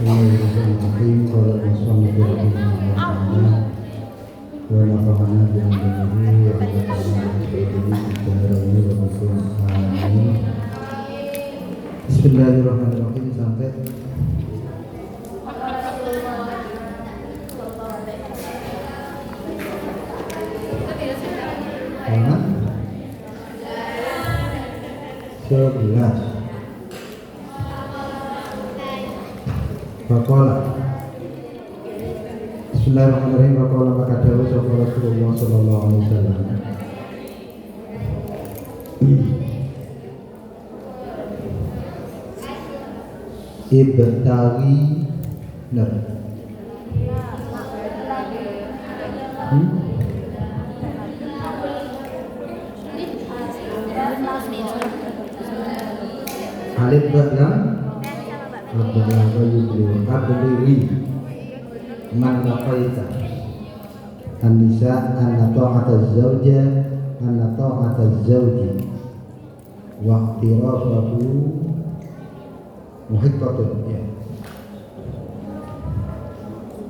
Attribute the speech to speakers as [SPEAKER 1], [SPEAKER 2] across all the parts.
[SPEAKER 1] Bismillahirrahmanirrahim. Qala al-musannif rahimahullah ta'ala wa nafa'ana bi 'ilmihi wa nafa'ana bi 'ilmihi wa bikum amin. Bismillahirrahmanirrahim sampai halaman 11. Faqala Bismillahirrahmanirrahim. Faqala maka dawuh sapa Rasulullah sallallahu alaihi wasallam, ibtawi nar alif ba'lam Abdullah wa yudli abdiri man laqaita an-nisa anna ta'ata zawja anna ta'ata zawji wa iqtirafahu muhiqqatun. Ya,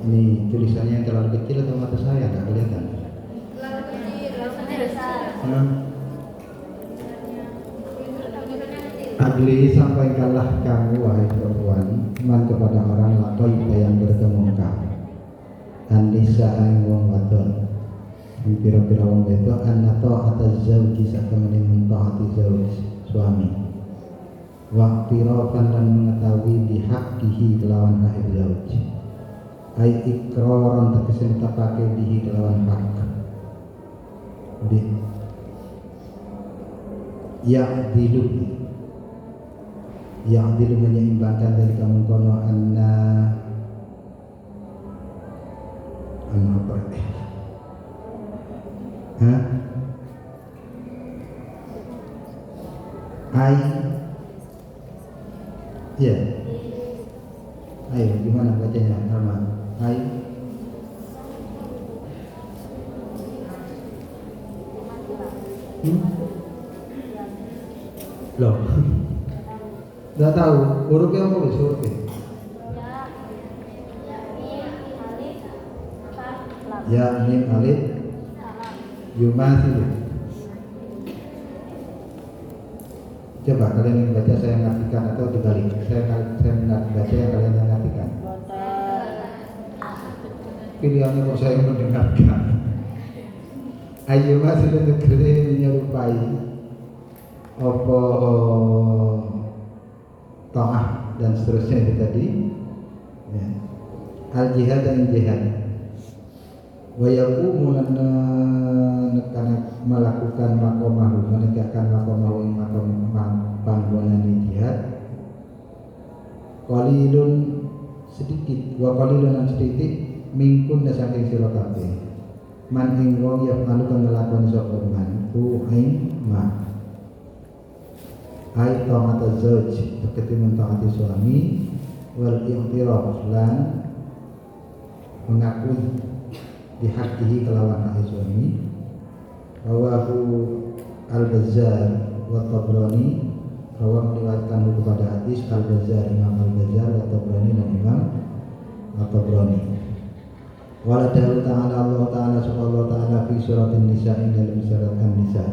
[SPEAKER 1] ini tulisannya yang terlalu kecil atau mata saya nggak kelihatan?
[SPEAKER 2] Terlalu kecil, tulisannya besar.
[SPEAKER 1] Adli, sampaikanlah kamu wahai perempuan man kepada orang laqaita yang bertemu kamu an-nisa ang wong wadon pira-pira wong wedok anna ta'ata zawji satemene mentaati zauj suami wa qirafan lan mengetahui bihaqqihi kelawan hak zauj ai ikraran tegese netepake bihi kelawan hak bi yang dilu menyeimbangkan dari kamu kono anna apa ai ya ayo gimana bacanya Rahman ai loh nggak tahu hurufnya apa guys hurufnya ya mim alif yumathil. Coba kalian yang baca saya ngartikan atau dibalik saya baca yang kalian yang ngartikan. Pilihannya kok saya mendengarkan. Ayo masih negeri menyerupai apa ta'ah dan seterusnya itu tadi ya. Al jihad dan jihad wa yaqumu melakukan makomahu menegakkan makomahu yang makom panggonan jihad qalilun sedikit wa qalilun dan sedikit mingkun saking sira kabeh man ing wong ya malu kang nglakoni sapa man ku ing ma ai ta'ata zauj tegese mentaati suami wal i'tiraf lan mengakui dihakkihi kelawan hak suami. Rawahu al-Bazzar wa Tabrani, rawa meriwayatkan kepada hadis al-Bazzar Imam al-Bazzar wa Tabrani dan Imam at-Tabrani. Waladahu ta'ala Allah ta'ala subhanahu wa ta'ala fi suratin nisa dalam surat an-nisa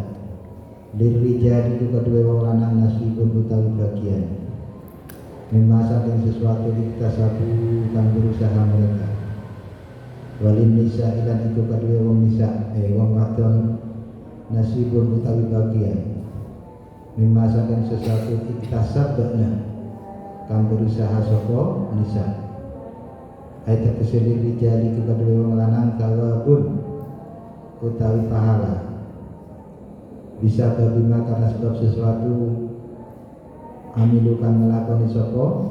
[SPEAKER 1] lirijali juga dua wong lanang nasibun utawi bagian mimma saking sesuatu kita sabu kang berusaha mereka walin nisa ilan iku kedua wong nisa wong wadon nasibun utawi bagian mimma saking sesuatu kita sabna kang berusaha sapa nisa ayat keseli rijali juga dua wong lanang tawabun utawi pahala bisa berbima karena sebab sesuatu amilukan melakoni sapa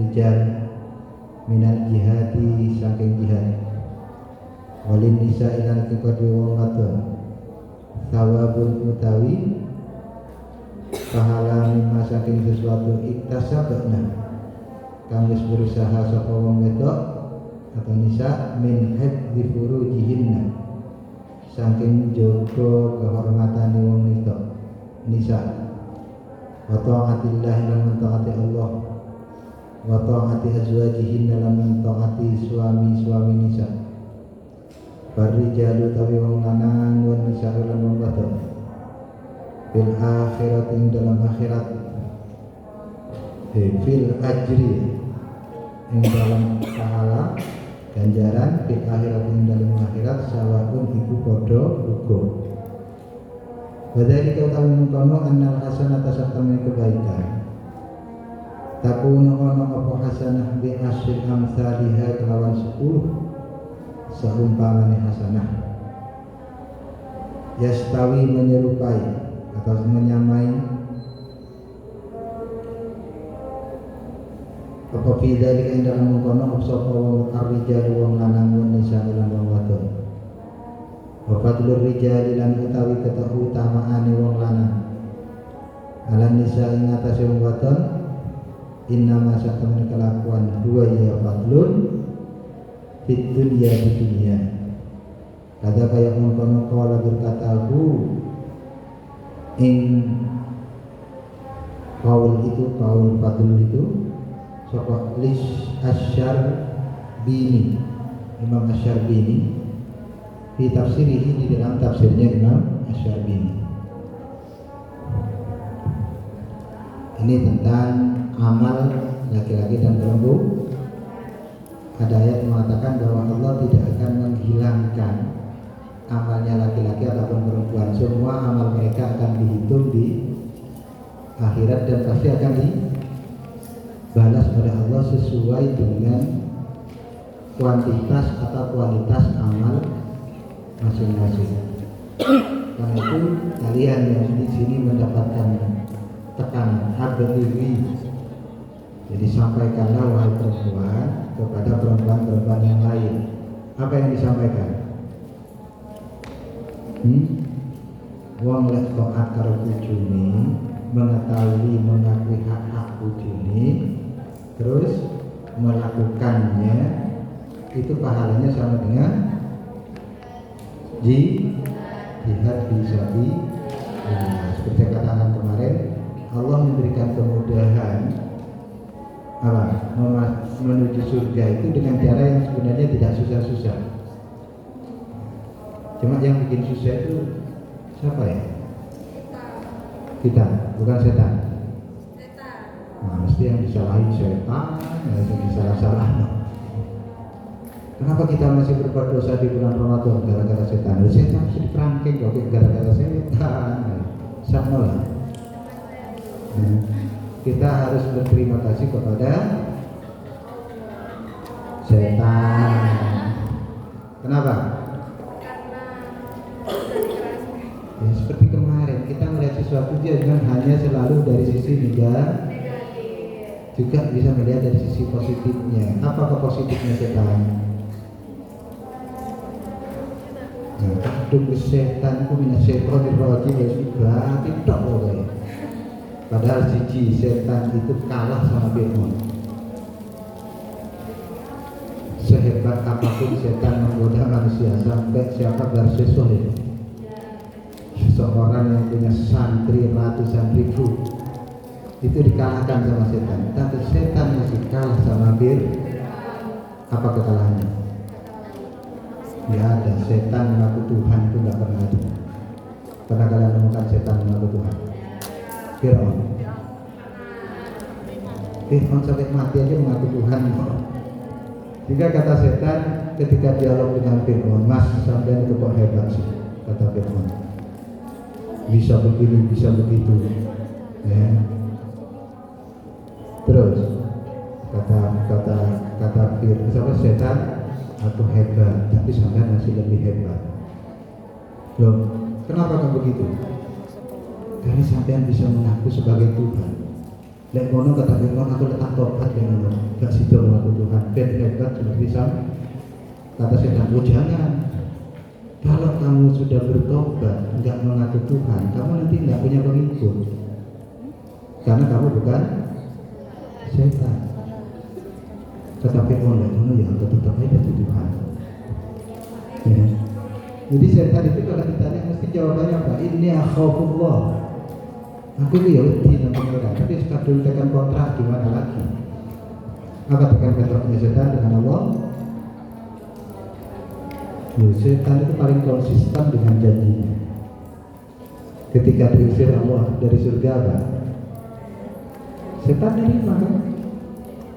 [SPEAKER 1] rijal minal jihadi saking jihad walin nisa ilan kedua wong wadon thawabun utawi pahala mimma saking sesuatu iktasabna kang wis berusaha sapa wong wedok atau nisa min hifdzi furujihinna saking jogo kehormatan wong nisa wa ta'atillah lan taati Allah wa ta'ati azwajihin dalam mentaati suami-suami nisa. Farrijalu tawi wong lanang wan nisa lan wong wadon fil akhirati dalam akhirat fil ajri ing dalam pahala ganjaran fil akhirat ing dalam akhirat sawabun iku padha uga. Wadali kau tahu mengkono annal hasanata satamene kebaikan takunu ono apa hasanah bi asyri amsalihha kelawan 10 seumpamane hasanah yastawi menyerupai atau menyamai apa bidalik ing dalam mengkono sapa wong arrijal wong lanang wan nisa lan wong wadon wa fadlur rijal lan utawi keutamaane wong lanang ala nisa ing atase wong wadon innama satamene kelakuan dua ya fadlun fit dunya di dunia. Kata kayak mengkono kala berkataku ing kaul itu kaul fadlun itu sapa lis asyar bini Imam Asy-Syarbini di tafsirihi di dalam tafsirnya Imam Asy-Syarbini. Ini tentang amal laki-laki dan perempuan. Ada ayat mengatakan bahwa Allah tidak akan menghilangkan amalnya laki-laki ataupun perempuan. Semua amal mereka akan dihitung di akhirat dan pasti akan dibalas oleh Allah sesuai dengan kuantitas atau kualitas amal masing-masing. Karena itu kalian yang di sini mendapatkan tekanan abdi. Jadi sampaikanlah wahai perempuan kepada perempuan-perempuan yang lain. Apa yang disampaikan? Wong lek taat karo bojone, mengetahui mengakui hak-hak bojone, terus melakukannya, itu pahalanya sama dengan jihad fisabilillah. Seperti katakan kemarin, Allah memberikan kemudahan menuju surga itu dengan cara yang sebenarnya tidak susah-susah. Cuma yang bikin susah itu siapa ya? Kita, bukan setan. Nah, mesti yang disalahin setan, yang disalah-salah. Kenapa kita masih berbuat dosa di bulan Ramadan gara-gara setan? Setan mesti diperangking kok gara-gara setan. Sama lah. Kita harus berterima kasih kepada setan. Kenapa? Ya, seperti kemarin kita melihat sesuatu jangan hanya selalu dari sisi negatif, juga bisa melihat dari sisi positifnya. Apa positifnya setan? Nah, kadung setan itu minas setan dirojim ya sudah tidak boleh. Padahal siji setan itu kalah sama Fir'aun. Sehebat apapun setan menggoda manusia sampai siapa bersesuai. Seorang yang punya santri ratusan ribu itu dikalahkan sama setan. Tapi setan masih kalah sama Fir'aun. Apa kekalahannya? Tidak ada. Setan mengaku Tuhan itu tidak pernah ada. Pernah kalian menemukan setan mengaku Tuhan? Fir'aun sampai mati aja mengaku Tuhan. Jika kata setan ketika dialog dengan Fir'aun, Mas sampai itu kok hebat sih, kata Fir'aun. Bisa begini, bisa begitu. Ya. Terus kata Fir'aun, setan, aku hebat, tapi sampai masih lebih hebat. Loh, kenapa kamu begitu? Karena sampean bisa mengaku sebagai Tuhan. Lek kono kata Fir'aun, aku letak tobat yang gak sido mengaku Tuhan. Ben hebat sudah bisa. Kata setan, oh jangan. Kalau kamu sudah bertobat, nggak mengaku Tuhan, kamu nanti nggak punya pengikut. Karena kamu bukan setan. Kata Fir'aun, lek kono ya aku tetap aja Tuhan. Ya. Jadi setan itu kalau ditanya mesti jawabannya apa? Inni akhafullah. Aku itu ya wedi nang pengira, tapi sekadul tekan kontrak gimana lagi? Apa tekan bentuknya setan dengan Allah? Setan itu paling konsisten dengan janjinya. Ketika diusir Allah dari surga apa? Setan nerima kan?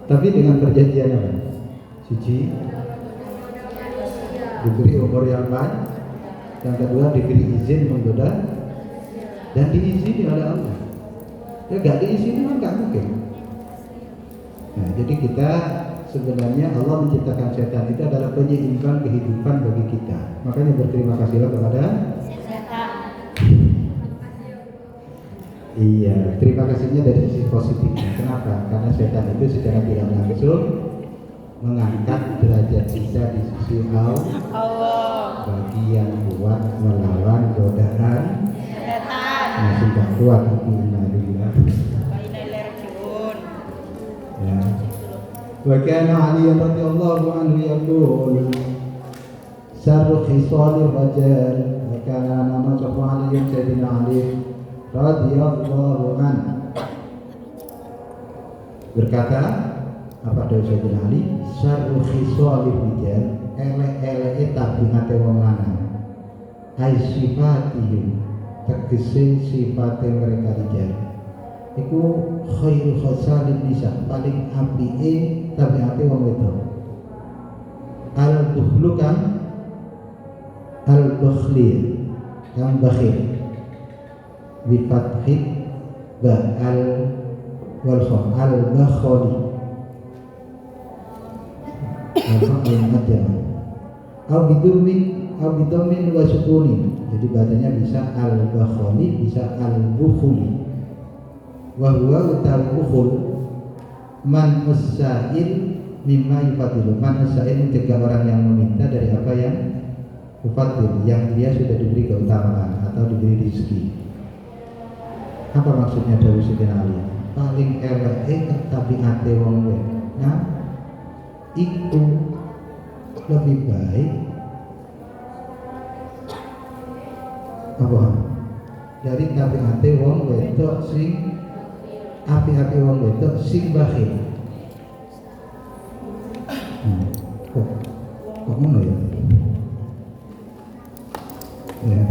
[SPEAKER 1] Tapi dengan perjanjian apa? Siji, diberi umur yang panjang. Yang kedua, diberi izin menggoda dan diizini oleh Allah. Ya nggak diizini kan nggak mungkin. Nah, jadi kita sebenarnya Allah menciptakan setan itu adalah penyeimbang kehidupan bagi kita. Makanya berterima kasihlah kepada
[SPEAKER 2] setan.
[SPEAKER 1] Iya, terima kasihnya dari sisi positifnya. Kenapa? Karena setan itu secara tidak langsung mengangkat derajat kita di sisi Allah. Bagi yang kuat melawan godaan
[SPEAKER 2] Setan.
[SPEAKER 1] masih tak kuat tapi innalillah. Ya. Wa kana Ali radhiyallahu anhu yaqul syarru khisalir rajal wa kana nama Ali Sayyidina Ali radhiyallahu anhu berkata apa dari Sayyidina Ali syarru khisalir rajal elek-eleke tabiate wong lanang ai sifatihim tegese sifate mereka rijal iku khairu khosalin nisa paling apike tabiate wong wedok al bukhlu kan al bakhli yang bakhil bi fathid ba al wal kha al bakhli apa yang ada au bidumin wa sukunin jadi bacanya bisa al bakhli bisa al bukhli wa huwa utawi bukhul man usail mimma yufadilu man usail mencegah orang yang meminta dari apa yang yufadil yang dia sudah diberi keutamaan atau diberi rezeki. Apa maksudnya dari Sayyidina Ali? Paling elek tabiate wong wedok iku lebih baik apa dari tabiate wong wedok sing api-api wong wedok sing bakhil. Kok ngono ya? Ya.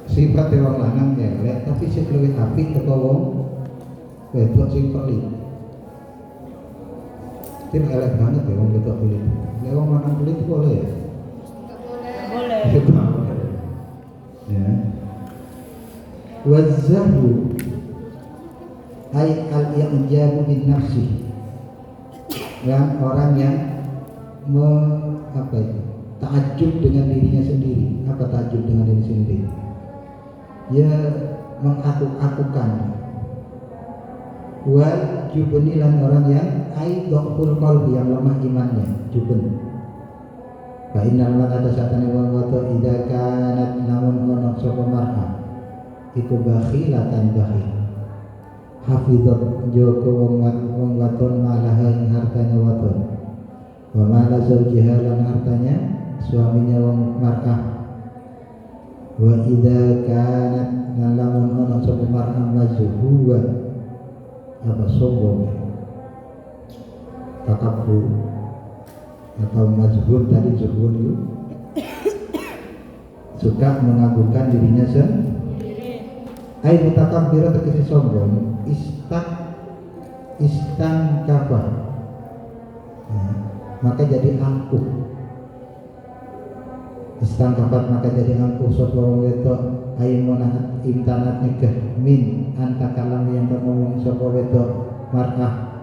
[SPEAKER 1] Sifat wong lanang elek tapi sing luwih apik teko wong wedok sing pelit. Tim elek banget ya wong wedok pelit. Nek wong lanang pelit itu boleh ya? Boleh. Ya. Wazzahu ay al-i'jabu bin nafsi yang orang yang takjub dengan dirinya sendiri. Apa takjub dengan diri sendiri? Ya mengakuk-akukan. Wal jubni lan orang yang ay dhaful qalbi yang lemah imannya, jubun. Fa innal mar'ata satana wa wata idza kanat namun ono sapa mar'a iku bakhilatan bakhil hafizat joko wong waton malaha ing hartanya waton wa mala zawjiha lan hartanya suaminya wong mar'ah wa idza kanat lamun ono sapa mar'ah mazhuwa apa sombong takabur atau mazhur tadi zuhur itu suka mengagungkan dirinya sendiri ai mutakabbir tegese sombong istan kafah maka jadi angkuh istan kafat maka jadi angkuh sapa wong wedok ai monat imtanat nikah min antakalam yang ngomong sapa wedok mar'ah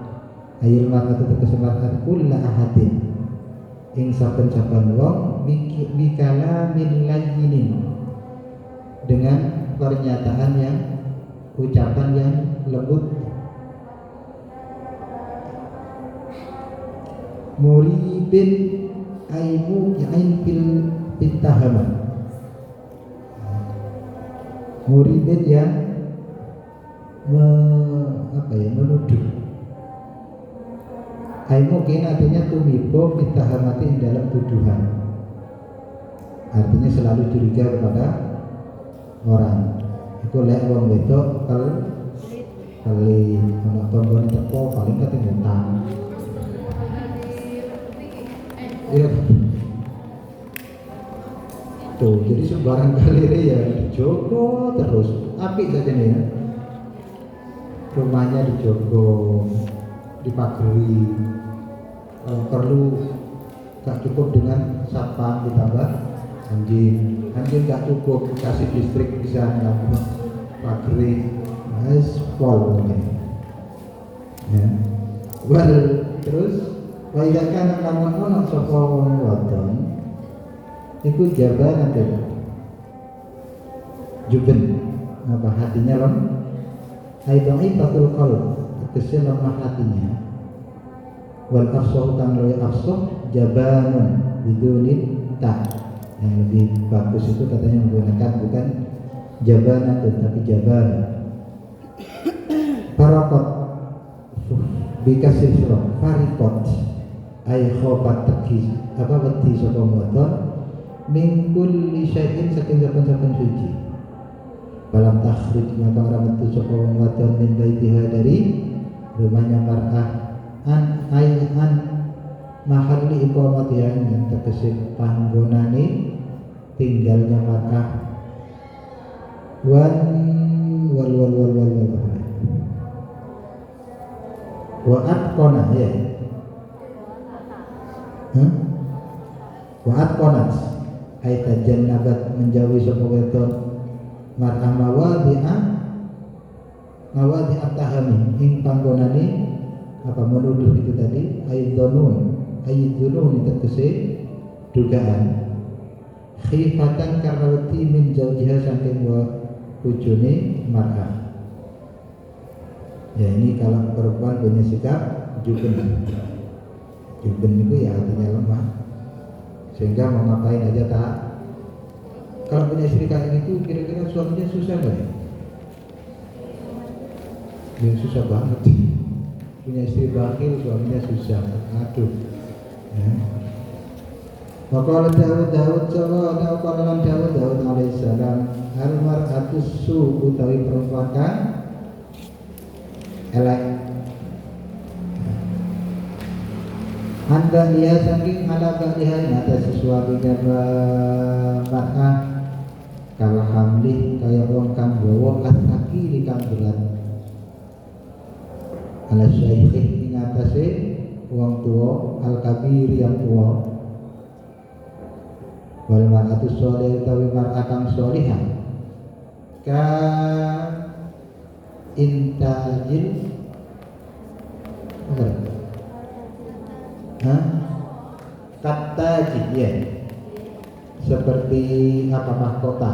[SPEAKER 1] ayil mar'ah tegese mar'ah kulla ahadin ing saben-saben wong bikala min layyinin dengan pernyataan yang ucapan yang lembut muribin aimu yain fil pitahama muribin yang menuduh mungkin artinya tumibo fitahamati dalam tuduhan artinya selalu curiga kepada orang itu lek wong wedok pelit ana tombon teko paling ketemu utang Ya. Tuh, jadi sembarang kali ya dijogo terus. Apik saja nih ya. Rumahnya dijogo, dipagari. Kalau perlu gak cukup dengan satpam ditambah anjing gak cukup, kasih listrik bisa nambah pagari, nice pol ya. Well, terus wajahkan namun ono sapa wong wadon iku jaban ada juben apa hatinya lem aidai batul qalb tegese lemah hatinya wal afsah kang luwih afsah jabanun bidunit ta. Yang lebih bagus itu katanya menggunakan bukan jabanatun tapi jaban. Parakot bikasih surah farikot ay khobat tekis apa wedi sapa wadon min kulli syai'in saking saben-saben suci. Balam takhrij maka orang metu sapa wong wadon min baitiha dari rumahnya mar'ah an mahalli iqamatiha yang tegese panggonane tinggalnya mar'ah wal wa atqona ya wa atqonat ay tajannabat menjauhi sapa wedon mar'ah mawadi at-tahami ing panggonane apa menuduh itu tadi aidunun itu tegese dugaan khifatan karrawati min jaujiha saking wa bojone mar'ah. Ya ini kalau perempuan punya sikap juben itu ya artinya lemah sehingga mau ngapain aja tak. Kalau punya istri kayak gitu kira-kira suaminya susah gak ya? Ya susah banget. Punya istri bakil suaminya susah. Aduh ya. Maqala Daud sallallahu Daud alaihissalam al-mar'atu su utawi perempuan kan elek. Anda dia saking ala kalihan atas sesuatu mar'ah kalau hamli kaya wong kang gawa asaki kang berat ala syaikh ing atase wong tua al-kabir yang tua wal mar'atu sholih utawi mar'ah kang sholihah ka intajil kata ya seperti apa mahkota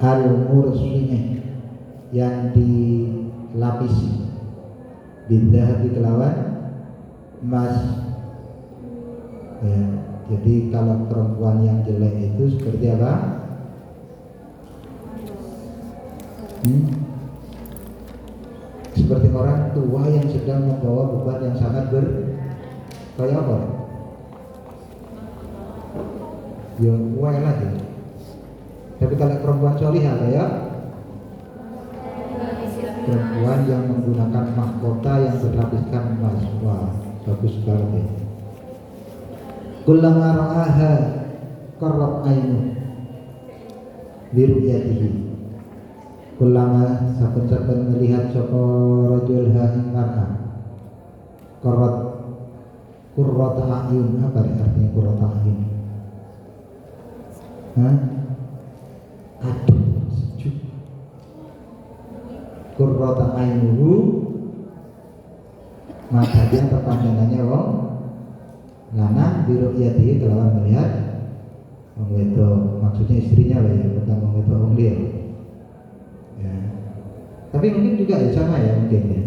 [SPEAKER 1] al-murslinya yang dilapisi bindah di kelawan emas ya. Jadi kalau perempuan yang jelek itu seperti apa? Seperti orang tua yang sedang membawa beban yang sangat kayak apa? Ya kuat lagi. Tapi kalau perempuan solihah kayak perempuan yang menggunakan mahkota yang berlapiskan emas. Wah, bagus banget ya. Kullama ra'aha qarrat ainu biruyatihi. Kullama saben-saben melihat sapa rajul ha ing mar'ah qurrat a'yun. Apa artinya qurrat a'yun? Aduh sejuk. Qurrat a'yuhu matanya atau pandangannya wong lanang biruyatihi kelawan melihat wong wedok, maksudnya istrinya lah ya, bukan wong wedok wong liya. Ya. Tapi mungkin juga ya sama ya mungkin ya.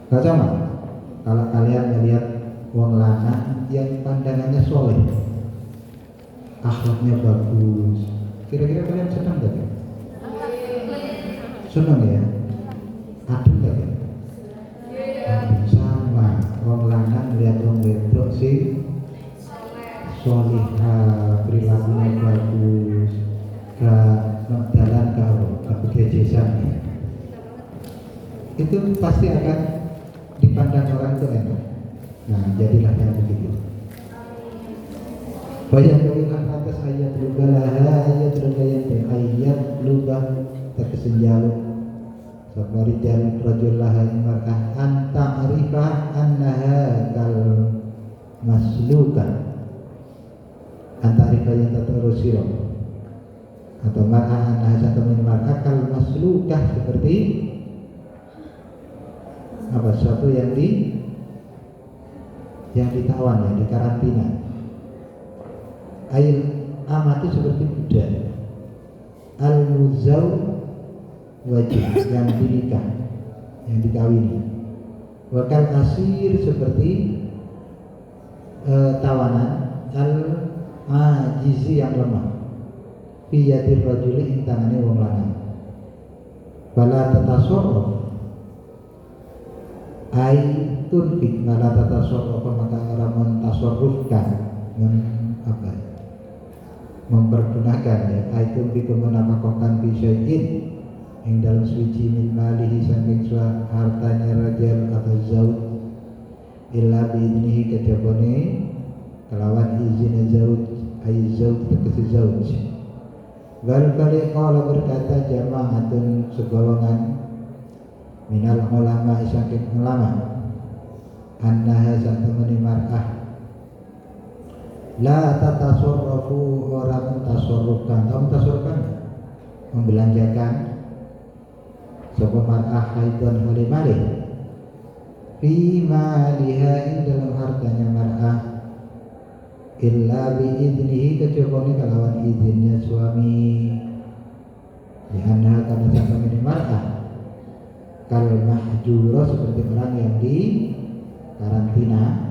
[SPEAKER 1] Enggak sama. Kalau kalian melihat wong lanang yang pandangannya soleh, akhlaknya bagus, kira-kira kalian senang gak? Senang ya? Adem gak? Sama. Wong lanang melihat wong wedok sih solihah, perilakunya bagus, gak dalan karo kebegejesan, itu pasti akan dipandang orang itu enak. Nah, jadilah yang begitu. Banyak kalimat atas ayat lubalah ayat lubayan ayat lubah terkesenjalu sabari dan rajullah mar'ah anta arifah annaha kal maslukan anta arifah yang tatarusiro atau mar'ah annaha satamin mar'ah kal maslukah seperti apa sesuatu yang ditawan, yang dikarantina. Ail amati seperti budak, al muzau wajib yang dinikah, yang dikawini. Wakal asir seperti tawanan, al ajizi yang lemah. Fiyatir rajuli ing tangane wong lanang. Bala tatasarruf ai tunfik mala tatasarruf maka ora mentasarrufkan mempergunakan ya aitun fi kemenamakokan fi syai'in yang dalam suci min malihi saking hartanya rajal atau zaud illa biidnihi kejabone kelawan izin zaud ay zaud tegese zaud wal bali qala berkata jama'atun segolongan minal ulama saking ulama annaha satamani mar'ah la tatasarrafu orang tasarrufkan atau tasarrufkan membelanjakan sapa mar'ah haidan halimali fi maliha ing dalam hartanya mar'ah illa bi idnihi kejabane kalawan izinnya suami di anha karena sampai ini mar'ah kal mahjura seperti orang yang di karantina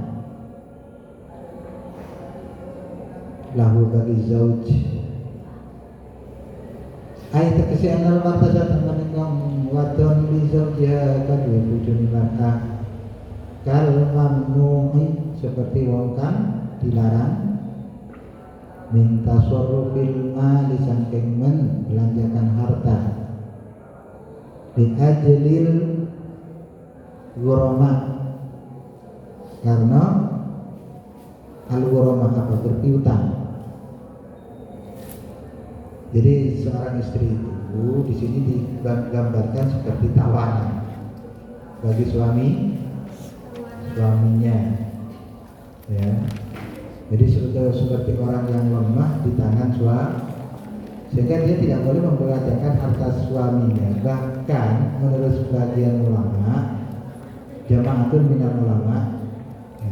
[SPEAKER 1] lahu bagi zauj ayat tegese anal martaja teman ingkang wadon li zaujiha kadhe bojone mar'ah kal mamnu'i seperti wong kang dilarang minta tasarrufil mali saking men belanjakan harta bi ajlil ghurama karena al-ghurama apa berpiutang. Jadi seorang istri itu di sini digambarkan seperti tawanan bagi suaminya, ya. Jadi seperti orang yang lemah di tangan suami, sehingga dia tidak boleh membelanjakan harta suaminya. Bahkan menurut sebagian ulama, jama'atun minal ulama,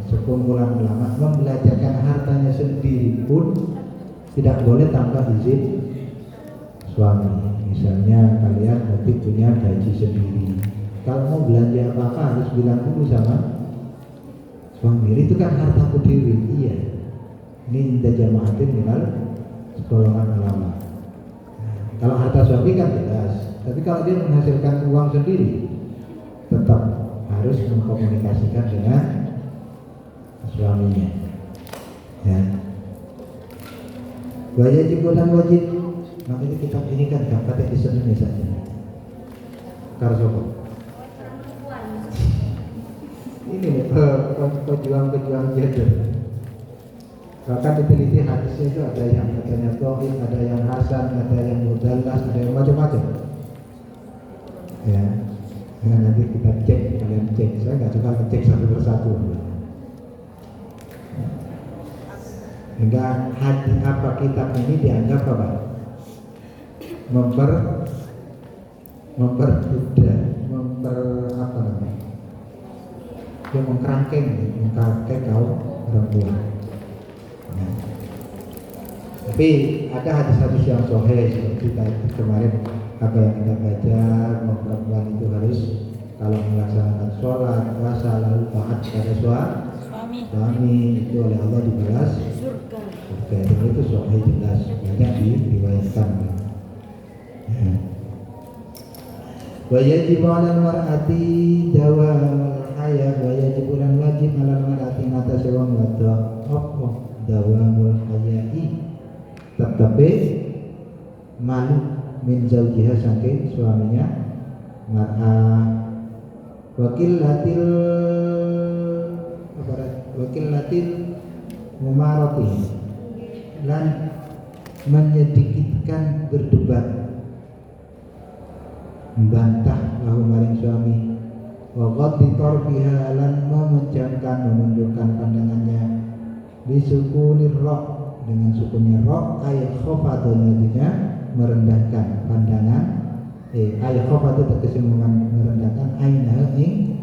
[SPEAKER 1] sekumpulan ulama membelanjakan hartanya sendiri pun tidak boleh tanpa izin suami. Misalnya kalian nanti punya gaji sendiri, kalau mau belanja apa-apa harus bilang dulu sama suami. Itu kan hartaku dewi. Iya, ini indah jama'atin minal golongan ulama. Kalau harta suami kan jelas, tapi kalau dia menghasilkan uang sendiri tetap harus mengkomunikasikan dengan suaminya, ya. Wajib dan wajib. Makanya kitab ini kan gak pakai diseneni saja. Karsopo. Ini pejuang-pejuang gender. Bahkan diteliti hadisnya itu ada yang katanya Tauhid, ada yang Hasan, ada yang Mudallas, ada yang macam-macam. Ya, nah, nanti kita cek, kalian cek. Saya nggak suka cek satu persatu. Hingga hadis apa kitab ini dianggap apa? Memperbudak, apa namanya? Yang mengkerangkeng kaum perempuan. Nah, tapi ada hadis-hadis yang sahih seperti kemarin apa yang kita baca, perempuan itu harus kalau melaksanakan sholat, puasa lalu taat pada suami itu oleh Allah dibalas surga. Dan itu sahih jelas, banyak diriwayatkan. Wa yajibu 'alal mar'ati dawamul haya wa yajibu lan wajib 'alal mar'ati ngatasi wong wadon apa dawamul hayai tetapi malu min zaujiha saking suaminya mar'ah wakil latil apa wa qillatil mumarati lan menyedikitkan berdebat, membantah lahu maring suami, wa ghaddi tarfiha lan memejamkan, menundukkan pandangannya, bisukunir ra, dengan sukunnya ra, ay khafadun, artinya merendahkan pandangan, ay khafadun tegese merendahkan, aina ing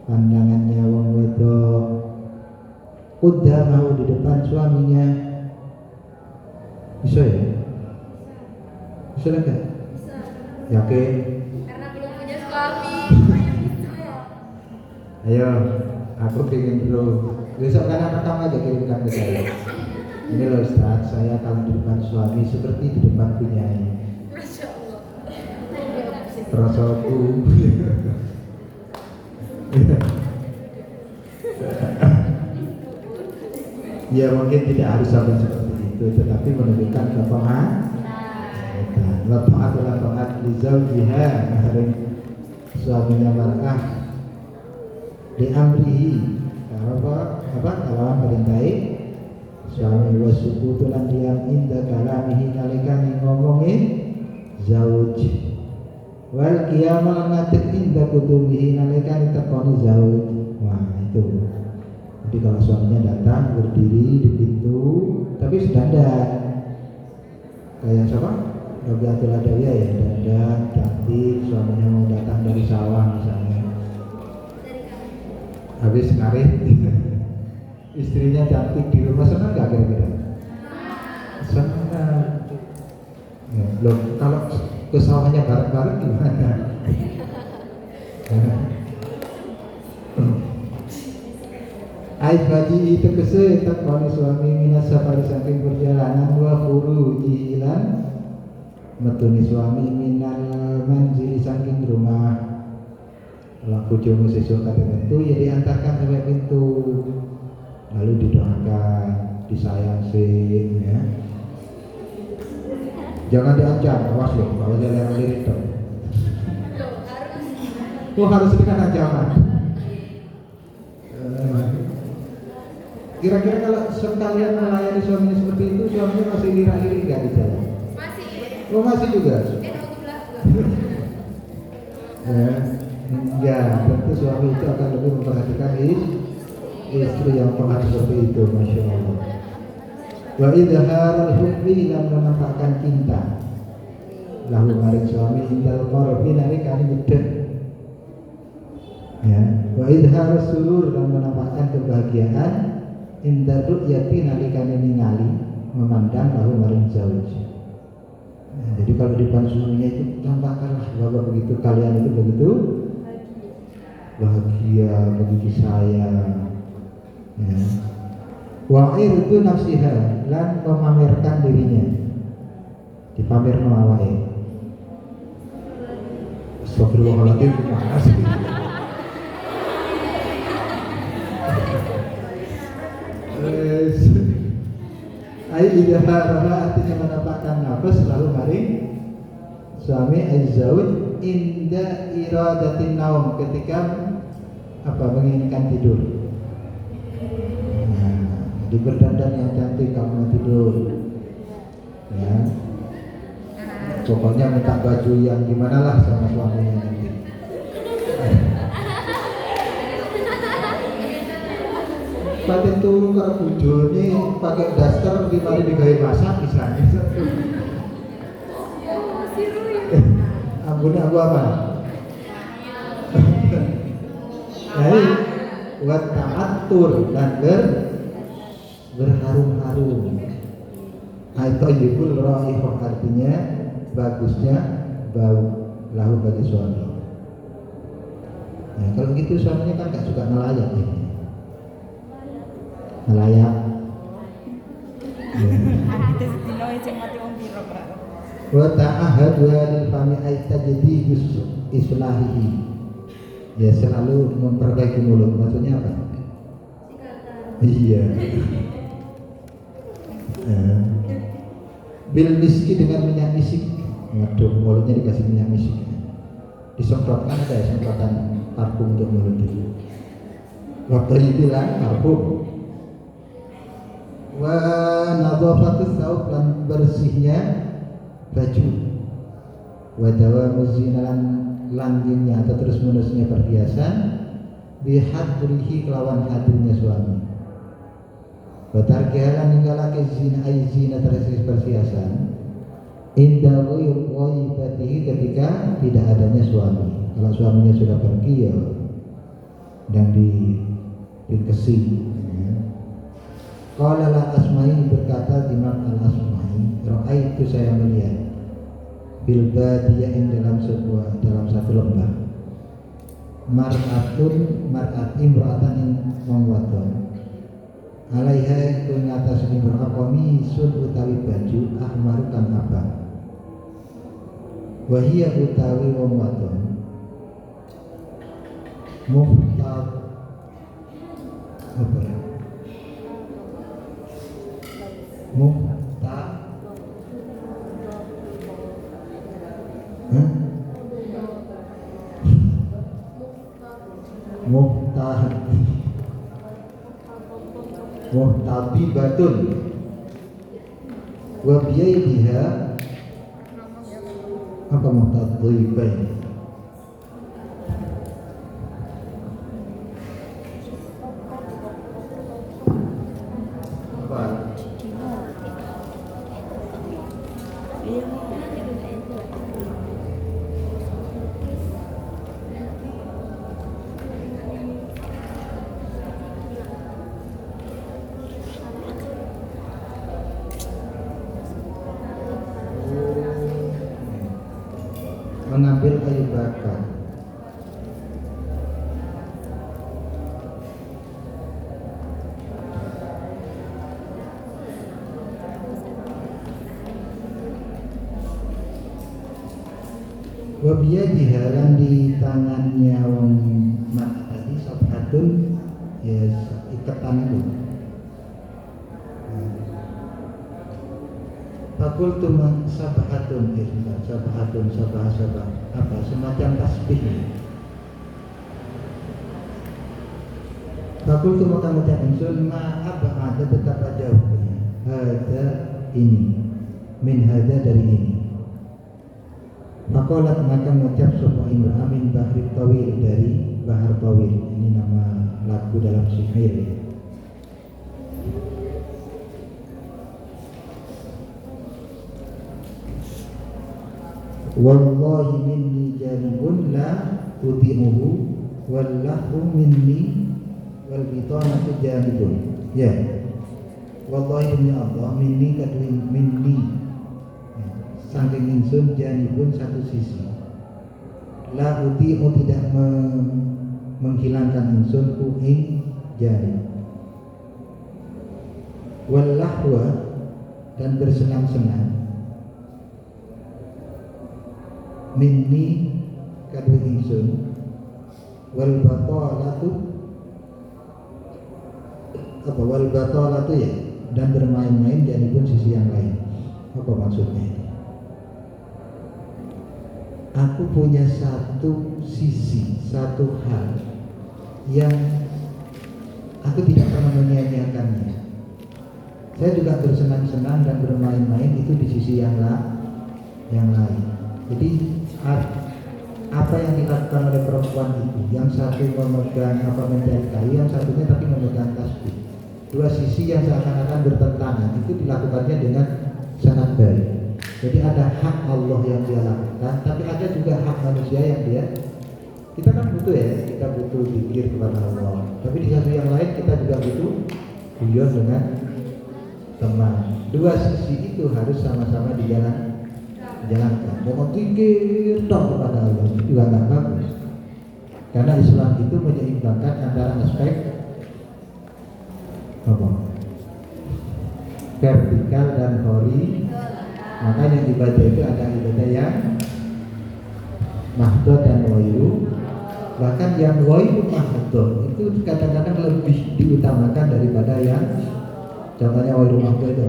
[SPEAKER 1] pandangannya wong wedok, qudamahu di depan suaminya. Bisa ya? Bisa enggak? Yakin?
[SPEAKER 2] Karena belum punya suami.
[SPEAKER 1] Ayo, aku pengen dulu. Besok kan rekam aja kirimkan ke saya. Ini loh Ustaz, saya kalau di depan suami seperti di depan penyanyi.
[SPEAKER 2] Masya Allah.
[SPEAKER 1] Perasaanku. Ya mungkin tidak harus sampai seperti itu, tetapi menunjukkan ketaatan. Taat adalah taat li zaujiha, suaminya mar'ah di amrihi, kalau merintai suami, wasuku tulan diam inda kalamihi nalikani ngomongin zauj, wal qiyamal ngatik inda kutubihi nalikani tekoni zauj. Wah itu. Jadi kalau suaminya datang berdiri di pintu, tapi sedandan kayak siapa? Rabiatul Adawiyah ya, dandan cantik, suaminya mau datang dari sawah misalnya, habis ngarit istrinya cantik di rumah, senang gak kira-kira? Senang ya, loh kalau ke sawahnya bareng-bareng gimana? Ait baji itu kese takoni suami minas safari saking perjalanan, wa khuruji ilan metuni suami minal manzili saking rumah. Kalau bojomu sesuk kate metu ya diantarkan sampai pintu, lalu didoakan, disayang sih ya. Jangan diancam, awas loh, kalau dia lirik dong. Harus dengan ancaman. Kira-kira kalau sekalian melayani suaminya seperti itu, suaminya masih lirik-lirik nggak di jalan?
[SPEAKER 2] Masih.
[SPEAKER 1] Oh masih juga. Ya, tentu suami itu akan lebih memperhatikan istri yang pernah seperti itu, masya Allah. Wa idharul hubbi, dan menampakkan cinta lahu maring suami indal qarbi nalikani medhek. Ya, wa idharus surur, dan menampakkan kebahagiaan inda ru'yati nalikani ningali memandang lahu maring zauj. Nah, jadi kalau di depan suaminya itu tampakkanlah bahwa begitu kalian itu begitu bahagia, begitu sayang. Ya. Wa'ir itu nafsiha, lan memamerkan dirinya, dipamer awake. Astagfirullahaladzim, gimana sih? Idhara artinya menampakkan nafas lalu maring suami aizauj inda iradatin naum, ketika menginginkan tidur. Nah, di berdandan yang cantik kamu mau tidur, ya. Pokoknya minta baju yang gimana lah sama suaminya nanti. Pakai turun ke bujone pakai daster di mari digawe masak misalnya. Ampun aku apa? Jadi buat ta'atur dan berharum-harum. Aitayibul raihah, artinya bagusnya bau lahu bagi suami. Nah, kalau gitu suaminya kan gak suka nelayan ya. Nelayan. Wa ta'ahad wa lil fami aitajdi islahihi. Ya selalu memperbaiki mulut, maksudnya apa? Iya. Bil miski, dengan minyak misik. Waduh, mulutnya dikasih minyak misik. Disemprotkan, ada ya semprotan parfum untuk mulut itu. wa thayyibilan marhum. Wa nadhafatus thawb lan bersihnya baju. Wa dawamu zinalan langgengnya atau terus menerusnya perhiasan bihadrihi kelawan hadirnya suami. Wa tarkihalan ninggalake zina ay zina terus perhiasan inda ghaibatihi ketika tidak adanya suami. Kalau suaminya sudah pergi ya dan dikesi. Qala la Asma'i berkata Imam Al-Asma'i, ra'aitu saya melihat bil badiyah dalam satu lembah. Mar'at imra'atan yang mengwadon. Alaiha itu ngatas imra'ah qamisun utawi baju ahmar kang abang. Wahia utawi wong wadon muhtab apa ya? Muhtab muhtabibatun wa biyaiha apa muhtadibain apa mengambil kayu bakar. Wabiyadiha lan di tangannya wong mak tadi sabhatun ya ikatan itu. Fakul tuman sabahatun sabah apa semacam tasbih. Fakul tuman kamu ucap insun ma ab'ada betapa jauhnya hada ini min hada dari ini. Fakolat maka mengucap sapa imra'ah min bahri tawil dari bahar tawil. Ini nama lagu dalam syair. Wallahi minni janibun la uti'uhu wallahu minni wal bitanatu janibun. Ya. Wallahi minni Allah minni kadwin minni saking insun janibun satu sisi. La uti'u tidak menghilangkan insun ing janib. Wallahwa dan bersenang-senang minni kadwi ingsun wal batalatu ya dan bermain-main jadi pun sisi yang lain. Apa maksudnya? Aku punya satu sisi, satu hal yang aku tidak pernah menyia-nyiakannya. Saya juga bersenang-senang dan bermain-main itu di sisi yang lain. Jadi apa yang dilakukan oleh perempuan itu, yang satu memegang mencari kayu, yang satunya tapi memegang tasbih. Dua sisi yang seakan-akan bertentangan itu dilakukannya dengan sangat baik. Jadi ada hak Allah yang dia lakukan, tapi ada juga hak manusia yang kita kan butuh ya, kita butuh zikir kepada Allah. Tapi di satu yang lain kita juga butuh guyon dengan teman. Dua sisi itu harus sama-sama dijalankan. Jangan zikir dong kepada Allah, itu juga nggak bagus. Karena Islam itu menyeimbangkan antara aspek vertikal dan horizontal. Makanya ibadah itu ada ibadah yang mahdud dan wairu. Bahkan yang wairu mahdud itu kadang-kadang lebih diutamakan daripada yang contohnya wairu mahdud itu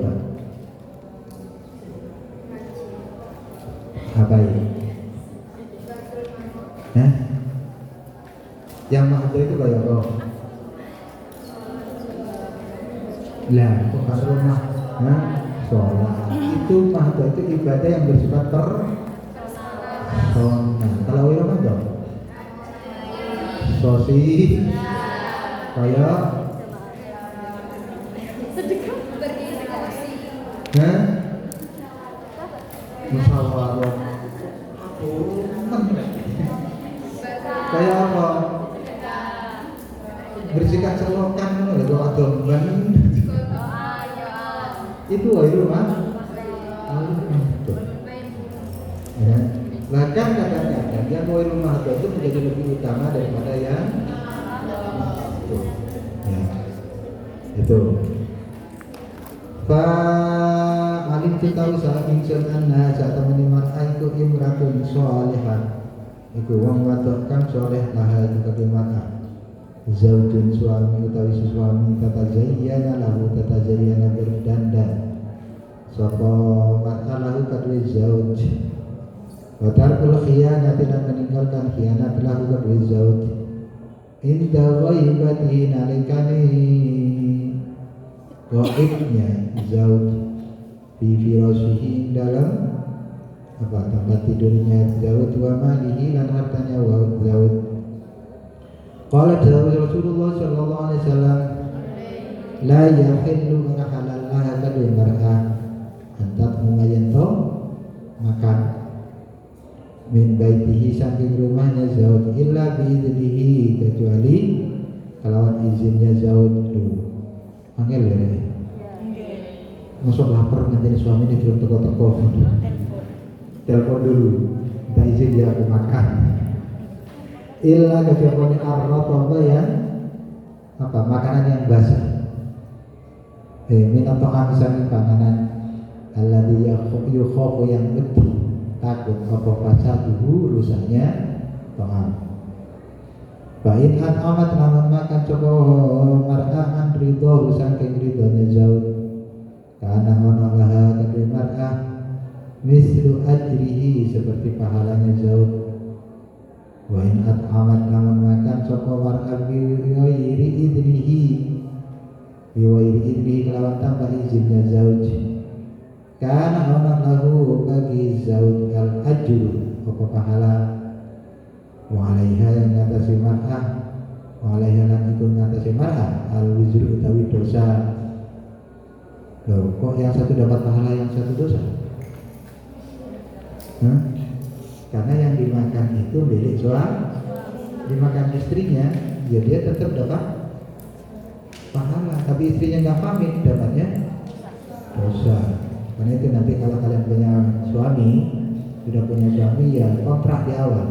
[SPEAKER 1] apa ini? Yang mahdud itu kayak apa? Lah, kok kan rumah sholat itu mahdoh itu ibadah yang bersifat personal. Kalau wira mahdoh sosi kayak
[SPEAKER 2] Berintegrasi.
[SPEAKER 1] musyawarah kayak apa bersikap celokan lho atau ben itu rumah ya. Bahkan kadang-kadang yang mau rumah itu menjadi lebih utama daripada yang itu. Ya. Itu. Fa alim tahu saat ingsun anna saat menimar aiku imratun sholihah. Iku wong wadok kang soleh laha juga dimana. Zaujun suami utawi suami tatazayyana lahu tatazayyana berdandan. Sapa mar'a lahu kadwe zauj. Wa tarkul khiyanati dan meninggalkan khianat lahu kadwe zauj. Inda ghaibatihi nalikani gaibnya zauj fi firashihi dalam tempat tidurnya zauj wa malihi dan hartanya wa zauj. Qala Rasulullah sallallahu alaihi wasallam la yahillu wa halal laha kadwe mar'ah antat mumayyanto makan min baitihi saking rumahnya zauj illa biidnihi kecuali kalawan izinnya zauj dulu. Angel ya ini. Masuk lapar nanti suami ini belum teko-teko. Telepon dulu, minta izin dia aku makan. Illa kecuali arroba ya apa makanan yang basah. Minat to'am misalnya panganan alladhi yukhofu yang gede takut apa fasaduhu rusaknya to'am. Bain an amat namun makan coba mar'ahan ridho saking ridhonya jauh karena ono laha kadhe mar'ah mislu ajrihi seperti pahalanya jauh. Bain an amat namun makan coba mar'ah biwairi idnihi kelawan tambah izinnya jauh karena ono lahu bagi jauh al ajru apa pahala wa alaiha yang ngatasi mar'ah wa alaiha lan iku ngatasi mar'ah al-wizru utawi dosa. Loh, kok yang satu dapat pahala yang satu dosa? Karena yang dimakan itu milik suami, dimakan istrinya, ya dia tetap dapat pahala. Tapi istrinya nggak pamit, dapatnya dosa. Karena itu nanti kalau kalian punya suami, sudah punya suami ya kontrak di awal.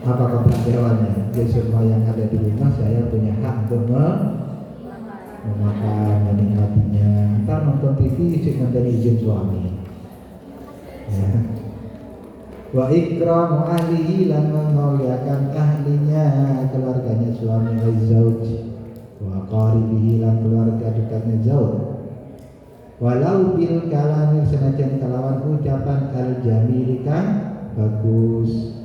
[SPEAKER 1] Apa kontrak di awalnya? Ya semua yang ada di rumah saya punya hak untuk memakan, menikmatinya. Ntar nonton TV cek nanti izin suami. Ya. Wa ikramu ahlihi lan memuliakan ahlinya keluarganya suami zauj wa qaribihi lan keluarga dekatnya zauj. Walau bil kalami senajan kelawan ucapan al jamilikan bagus.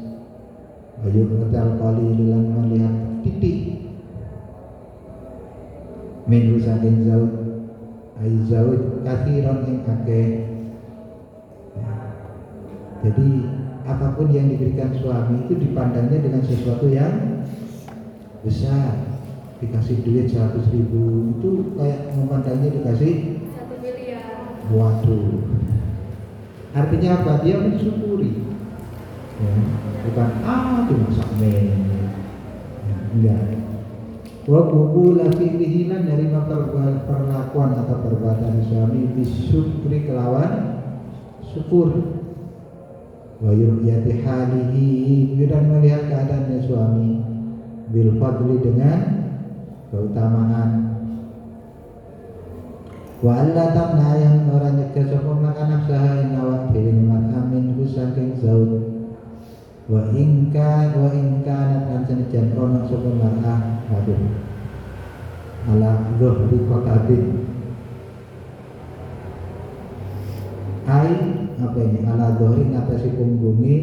[SPEAKER 1] Ayo ngetal kali lan melihat titik minggu saking zauj ai zauj kathiran ing akeh. Jadi apapun yang diberikan suami itu dipandangnya dengan sesuatu yang besar. Dikasih duit 100.000 itu kayak memandangnya dikasih
[SPEAKER 2] 1 miliar.
[SPEAKER 1] Waduh. Artinya apa? Dia mensyukuri. Ya, bukan cuma sakmen. Ya, enggak. Wa qubula fi'lihi lan dari perlakuan atau perbuatan suami bisyukri kelawan syukur. Wa yu'yati halihi dan melihat keadaannya suami bil fadli dengan keutamaan. Wa alla tamna yang orang nyegah sapa makan nafsaha ing awak dhewe amin saking zauj. Wa ingka lan senajan ono sapa mar'ah aduh ala dhuhri qatabin ai apa ini ala dhuhri ngatasi punggungi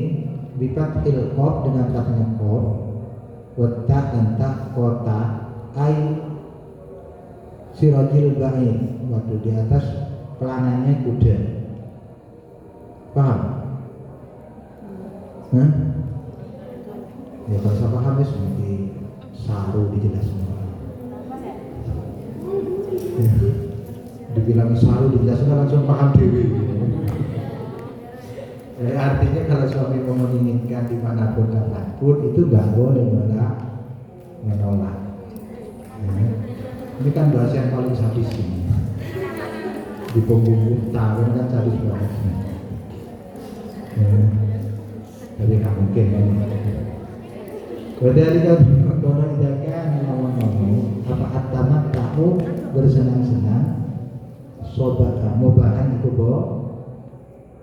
[SPEAKER 1] bipat hilqob dengan fathnya qaf wa ta dan ta kota ai sirajil ba'ir, waduh di atas pelanannya kuda. Paham? Hah? Ya kalau saya paham ya seperti saru dijelaskan. Ya. Dibilang saru dijelaskan langsung paham dewi. Artinya kalau suami mau menginginkan dimanapun itu nggak boleh menolak. Ya. Ini kan bahasa yang paling sadis ini. Di punggung tahun kan sadis banget. Ya. Jadi nggak mungkin kan. Dari kan orang jaga ngomong-ngomong apa atamat tahu bersenang-senang sobat kamu bahan itu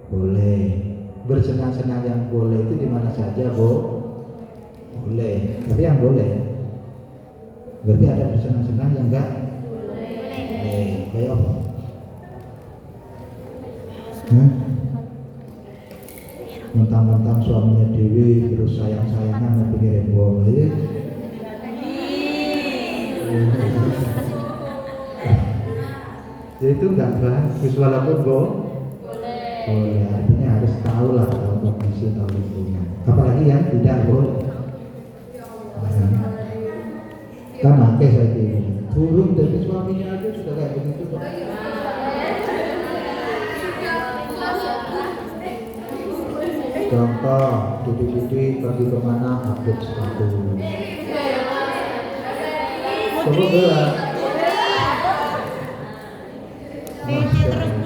[SPEAKER 1] boleh bersenang-senang yang boleh itu di mana saja boleh, tapi yang boleh berarti ada bersenang-senang yang enggak boleh. Kayak apa? Mentang-mentang suaminya dewi terus sayang-sayangan mau pengirim wong aja. Itu enggak bagus walaupun boleh, artinya harus tahu lah kalau kondisi tahu lingkungan. Apalagi yang tidak boleh. Kan akeh saya ini turun dari suaminya aja sudah kayak begitu kok. Contoh, titik-titik pergi kemana update status. Coba gerak. Masya Allah.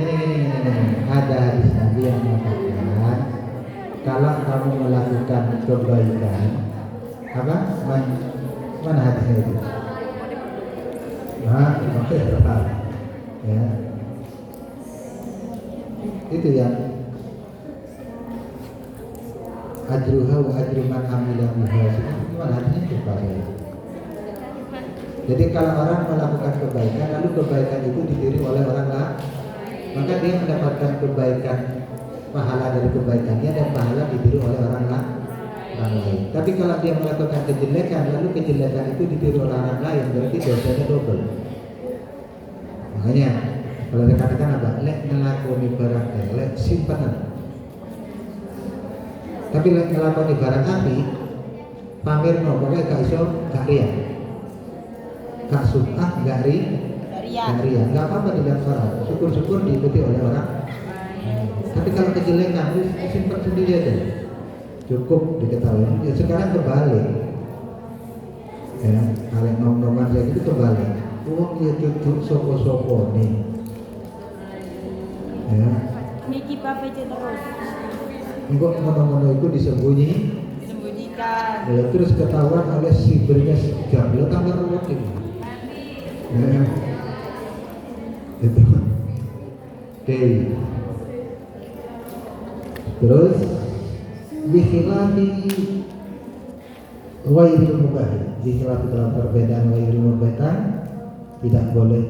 [SPEAKER 1] Ini. Ada hadis Nabi yang mengatakan kalau kamu melakukan kebaikan, apa? Mana hadisnya itu? Ya. Itu yang ajruha wa ajru man amila biha. Gimana hadisnya coba saya. Jadi kalau orang melakukan kebaikan lalu kebaikan itu ditiru oleh orang lain, maka dia mendapatkan kebaikan, pahala dari kebaikannya dan pahala ditiru oleh orang lain. Tapi kalau dia melakukan kejelekan lalu kejelekan itu ditiru oleh orang lain, berarti dosanya double. Makanya kalau saya katakan apa? Lek ngelakoni barang elek simpanan. Tapi lek ngelakoni barang api pamer no, pokoknya gak iso gak riak. Gak sumpah gak riak. Gak apa-apa dilihat orang. Syukur-syukur diikuti oleh orang. Tapi kalau kejelekan simpan sendiri aja. Cukup diketahui. Ya sekarang kebalik. Ya, kalau ngomong-ngomongan saya gitu kebalik. Oh dia duduk sopo-sopo nih. Ya.
[SPEAKER 3] Niki pape terus.
[SPEAKER 1] Engkau ngomong-ngomong itu disembunyikan. Ya, terus ketahuan oleh sibernya sejam. Lo tambah ruwet ini. Ya. Itu. Oke. Terus bikhilafi wairil mubah, bikhilafi dalam perbedaan wairil mubah tidak boleh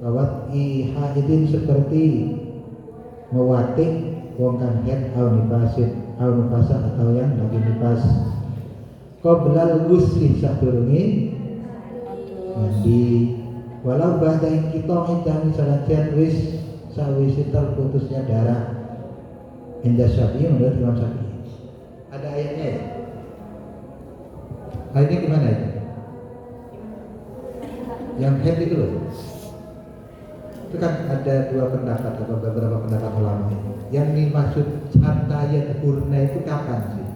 [SPEAKER 1] kawat ihadin seperti mewatik wong kang head au nifasa atau yang lagi nifas qoblal ghusli sadurunge mandi walau ba'da yang kita dan salajan wis sawise terputusnya darah. Indah Syafi'i menurut Imam Syafi'i. Ada ayatnya ya? Ayatnya gimana ya? Yang head itu loh. Itu kan ada dua pendapat atau beberapa pendapat ulama. Yang dimaksud hatta yadhurna itu kapan sih?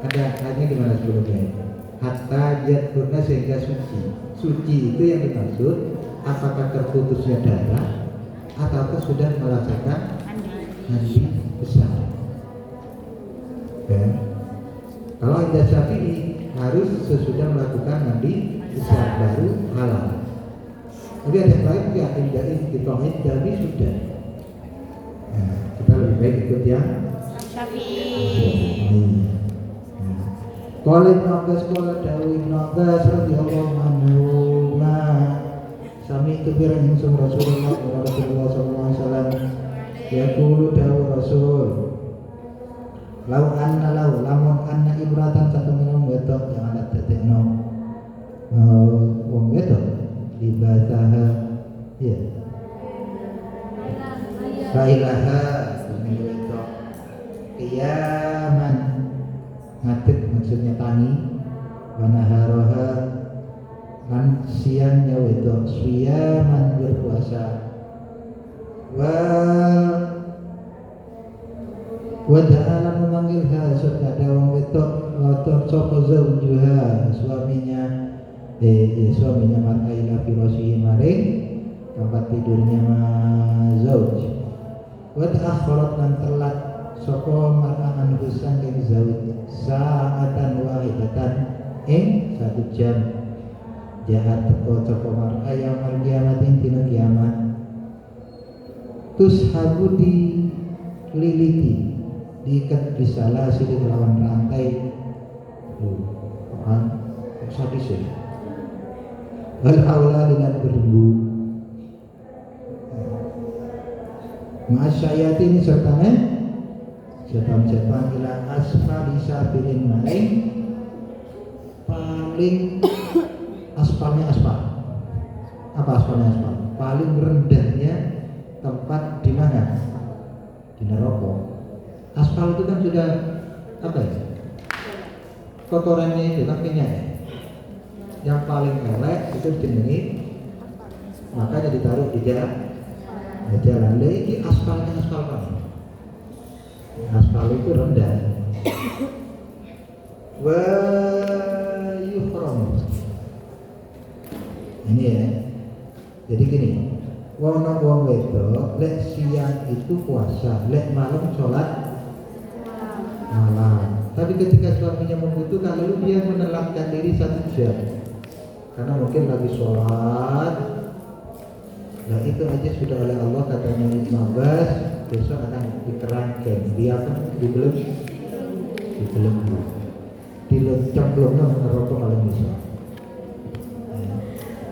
[SPEAKER 1] Ada ayatnya gimana sebelumnya? Hatta yadhurna sehingga suci. Suci itu yang dimaksud apakah terputusnya darah ataukah sudah merasakan mandi besar. Ya. Kalau Indah Syafi'i harus sesudah melakukan mandi besar baru halal. Tapi ada yang lain enggak, Indah sudah. Nah, kita lebih baik ikut yang
[SPEAKER 3] Syafi'i.
[SPEAKER 1] Qala Ibnu Abbas qala dawu Ibnu Abbas radhiyallahu anhu sami kebirang Rasulullah sallallahu alaihi wasallam yaqulu dawu Rasul lamun anna ibratan satu minum wedok yang ada tetekno wong wedok libasaha ya lailaha minum wedok qiyaman ngadeg maksudnya tangi wanaharoha lan siangnya wedok siyaman berpuasa wa ta'ala memanggilha serta dawang wedok wator sapa zawjuha suaminya suaminya mar'aila firasyi maring tempat tidurnya zauj wa ta'akharat lan telat sapa mar'an husan ing zauj sa'atan wahidatan satu jam jahat teko sapa mar'a yaumul kiamatin dina kiamat tushabu dililiti diikat bisalah sidik lawan rantai sadis ya wal aula dengan berbelenggu ma'asyayati ini sertanya setan-setan ila asfali sabirin maring paling aspalnya aspal apa aspalnya aspal paling rendahnya tempat di mana di neraka. Aspal itu kan sudah apa ya? Kotorannya itu kan minyak. Yang paling elek itu jenenge makanya ditaruh di jalan. Lagi aspalnya aspal kan. Aspal itu rendah. Wa yuhram. Ini ya. Jadi gini, wong wedok lek siang itu puasa, lek malam sholat malam. Tapi ketika suaminya membutuhkan lalu dia menelakkan diri 1 jam karena mungkin lagi sholat. Nah itu aja sudah oleh Allah katanya Ibnu Abbas besok akan dikerangkan dia akan dibelenggu dilecemplungnya neraka paling besar.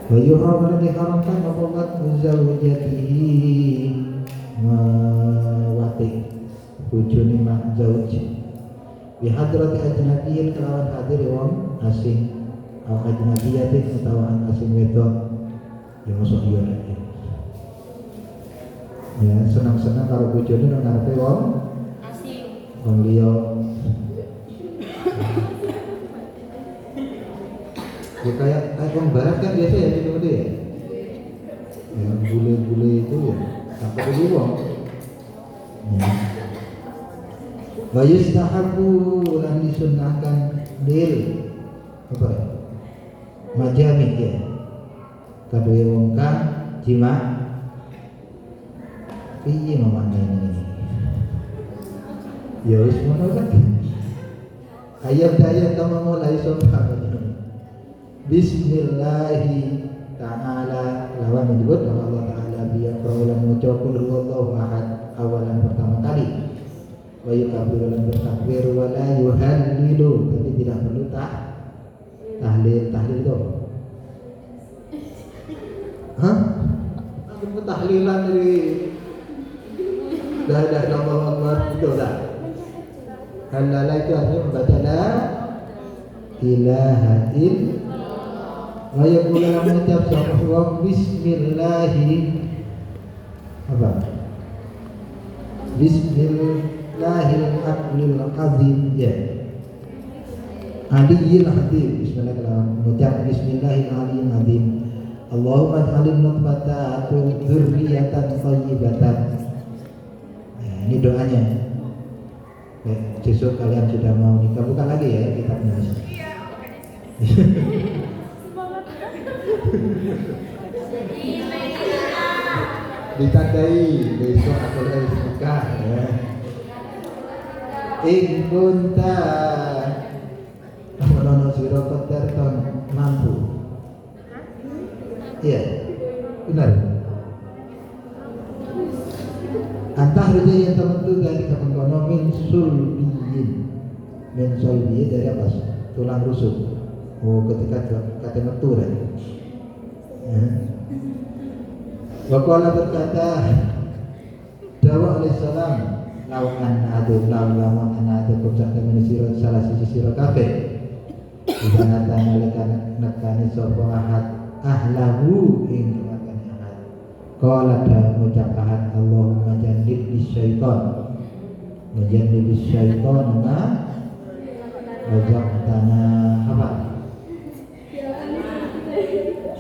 [SPEAKER 1] Wa yuhram diharamkan apa zawjatihi mawati bojone mak zauj bi hadrati ajnabiyyin kelawan hadir wong asing atau ajnabiyatin utawa asing wedok yang masuk iya ya senang-senang karo bojone nang ngarepe wong
[SPEAKER 3] Asing.
[SPEAKER 1] wong liya. Ya kayak orang barat kan biasa ya gitu ya. Ya bule-bule itu ya sampai dulu wong. Wa yustahabu lan disunnahkan lil apa ya? Majami ya. Kadue wong kang jima. Piye mamane ini? Ya wis ngono kan. Ayat-ayat kamu mulai sopan. Bismillahi ta'ala lawan menyebut nama Allah Ta'ala biar perawulan mengucap qul huwallahu ahad awalan pertama kali wa yukabirulan bertakbir wa la yuhallilu tapi tidak perlu tahlil itu aku tahlilan dari dah Allah Akbar itu dah halala itu artinya membaca la ilaha illallah wa yaqulu mengucap sapa bismillahi apa bismillahil azim ya aliyil azim bismillahirrahmanirrahim mengucap bismillahil aliyil azim Allahumma ij'alin nutfata dzurriyyatan thayyibatan. Nah, ini doanya. Besok kalian sudah mau nikah bukan lagi ya kitabnya. Ditandai besok aku harus nikah ya. In kunta menolong sira koterton mampu. Iya, benar. Antah raja yang tertentu dari kapan min sulbiyin dari apa? Tulang rusuk. Oh, ketika kata metu ya. Waqala berkata Dawa alaihissalam lawan lamun ana adu kucak temen sira salah sisi sira kabeh Ibana nalikan nekani sapa ahlahu ing keluargane ahad. Qala ta ngucap ahad Allahumma jannib bisyaiton. Jannib bisyaiton ma razaqtana apa?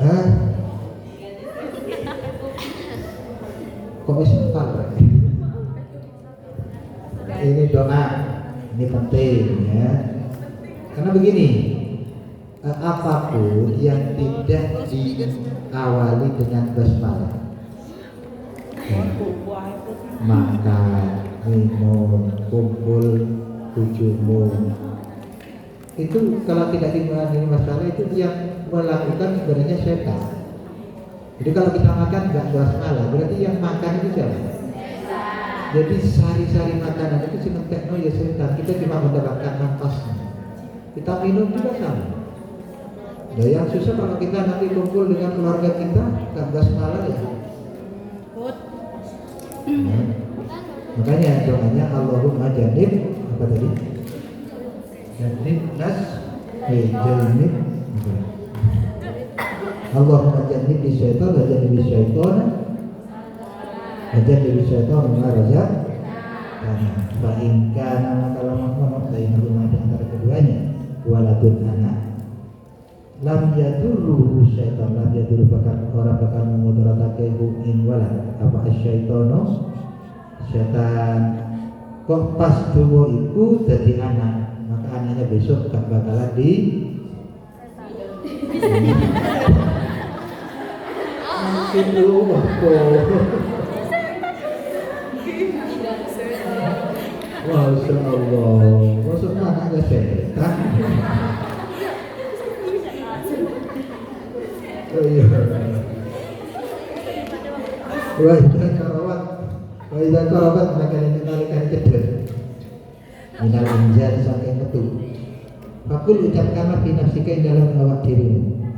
[SPEAKER 1] Hah? Kok bisa salah? Ini doa, ini penting ya. Karena begini, apapun yang tidak diawali dengan basmalah, makan, minum, kumpul, tujumu, itu kalau tidak dimulai masalah itu yang melakukan sebenarnya setan. Jadi kalau kita makan nggak basmalah, berarti yang makan itu siapa? Jadi sari-sari makanan itu cuma ya setan. Kita cuma mendapatkan nafasnya. Kita minum juga sama. Nah, yang susah kalau kita nanti kumpul dengan keluarga kita nggak basmalah ya. Nah, makanya doanya Allahumma jannib apa tadi? Jannib nas, jannib. Allahumma jannib bisyaitan wa jannib bisyaitan wa jannib bisyaitan ma razaq. Fa in kana kalau mau bainahuma di antara keduanya waladun anak lam yadurruhu syaitan lam yadurru orang bakal memudaratake hu in walad apa asyaitono setan kok pas dua iku dadi anak maka anaknya besok gak bakalan di mungkin lu Masya Allah, maksudnya anaknya setan. Oh iya. Wa idza qarabat maka nalikan cedek. Minal injal saking metu. Fakul ucapkanlah fi nafsika dalam awak dirimu.